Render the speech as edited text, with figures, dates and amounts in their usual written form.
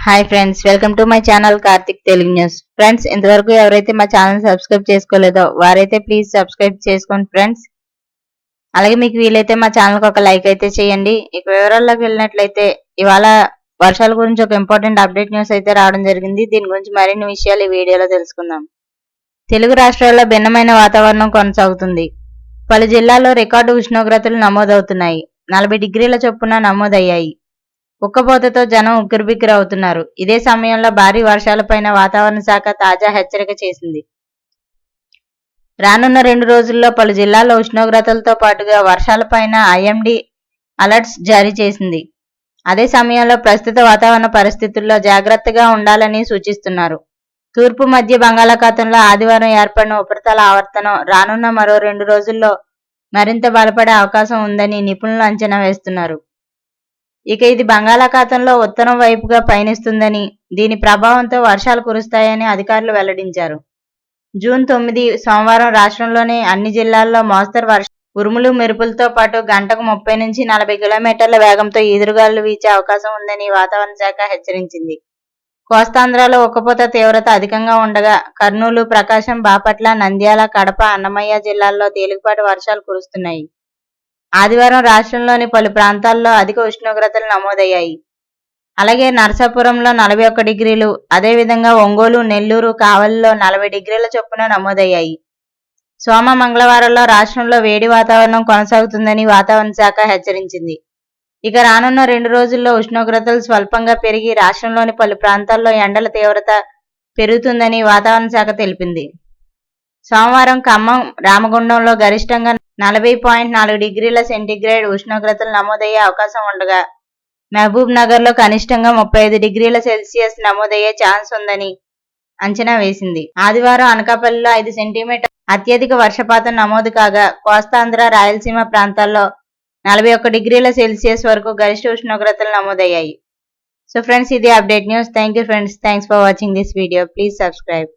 Hi friends, welcome to my channel Karthik Telugu news. Friends, ఇంతవరకు ఎవరైతే మా ఛానల్ సబ్స్క్రైబ్ చేసుకోలేదో వారైతే ప్లీజ్ సబ్స్క్రైబ్ చేసుకోండి ఫ్రెండ్స్. అలాగే మీకు వీలైతే మా ఛానల్కి ఒక లైక్ అయితే చేయండి. ఇక వివరాల్లోకి వెళ్ళినట్లయితే ఇవాళ వర్షాల గురించి ఒక ఇంపార్టెంట్ అప్డేట్ న్యూస్ అయితే రావడం జరిగింది. దీని గురించి మరిన్ని విషయాలు ఈ వీడియోలో తెలుసుకుందాం. తెలుగు రాష్ట్రాల్లో భిన్నమైన వాతావరణం కొనసాగుతుంది. పలు జిల్లాల్లో రికార్డు ఉష్ణోగ్రతలు నమోదవుతున్నాయి. 40 డిగ్రీల చొప్పున నమోదయ్యాయి. ఉక్కపోతతో జనం ఉక్కిరిబిక్కిరి అవుతున్నారు. ఇదే సమయంలో భారీ వర్షాలపైన వాతావరణ శాఖ తాజా హెచ్చరిక చేసింది. రానున్న 2 రోజుల్లో పలు జిల్లాల్లో ఉష్ణోగ్రతలతో పాటుగా వర్షాలపైన ఐఎండీ అలర్ట్స్ జారీ చేసింది. అదే సమయంలో ప్రస్తుత వాతావరణ పరిస్థితుల్లో జాగ్రత్తగా ఉండాలని సూచిస్తున్నారు. తూర్పు మధ్య బంగాళాఖాతంలో ఆదివారం ఏర్పడిన ఉపరితల ఆవర్తనం రానున్న మరో 2 రోజుల్లో మరింత బలపడే అవకాశం ఉందని నిపుణులు అంచనా వేస్తున్నారు. ఇక ఇది బంగాళాఖాతంలో ఉత్తరం వైపుగా పయనిస్తుందని, దీని ప్రభావంతో వర్షాలు కురుస్తాయని అధికారులు వెల్లడించారు. జూన్ 9 సోమవారం రాష్ట్రంలోని అన్ని జిల్లాల్లో మోస్తరు ఉరుములు మెరుపులతో పాటు గంటకు 30 నుంచి 40 కిలోమీటర్ల వేగంతో ఈదురుగాలులు వీచే అవకాశం ఉందని వాతావరణ శాఖ హెచ్చరించింది. కోస్తాంధ్రలో ఉక్కపోత తీవ్రత అధికంగా ఉండగా కర్నూలు, ప్రకాశం, బాపట్ల, నంద్యాల, కడప, అన్నమయ్య జిల్లాల్లో తేలికపాటి వర్షాలు కురుస్తున్నాయి. ఆదివారం రాష్ట్రంలోని పలు ప్రాంతాల్లో అధిక ఉష్ణోగ్రతలు నమోదయ్యాయి. అలాగే నరసాపురంలో 41 డిగ్రీలు, అదేవిధంగా ఒంగోలు, నెల్లూరు, కావలిలో 40 డిగ్రీల చొప్పున నమోదయ్యాయి. సోమ, మంగళవారంలో రాష్ట్రంలో వేడి వాతావరణం కొనసాగుతుందని వాతావరణ శాఖ హెచ్చరించింది. ఇక రానున్న 2 రోజుల్లో ఉష్ణోగ్రతలు స్వల్పంగా పెరిగి రాష్ట్రంలోని పలు ప్రాంతాల్లో ఎండల తీవ్రత పెరుగుతుందని వాతావరణ శాఖ తెలిపింది. సోమవారం ఖమ్మం, రామగుండంలో గరిష్టంగా 40.4 డిగ్రీల సెంటీగ్రేడ్ ఉష్ణోగ్రతలు నమోదయ్యే అవకాశం ఉండగా మహబూబ్ నగర్లో కనిష్టంగా 35 డిగ్రీల సెల్సియస్ నమోదయ్యే ఛాన్స్ ఉందని అంచనా వేసింది. ఆదివారం అనకాపల్లిలో 5 సెంటీమీటర్ అత్యధిక వర్షపాతం నమోదు కాగా కోస్తాంధ్ర, రాయలసీమ ప్రాంతాల్లో 41 డిగ్రీల సెల్సియస్ వరకు గరిష్ట ఉష్ణోగ్రతలు నమోదయ్యాయి. సో ఫ్రెండ్స్, ఇది update news. Thank you friends. Thanks for watching this video. Please subscribe.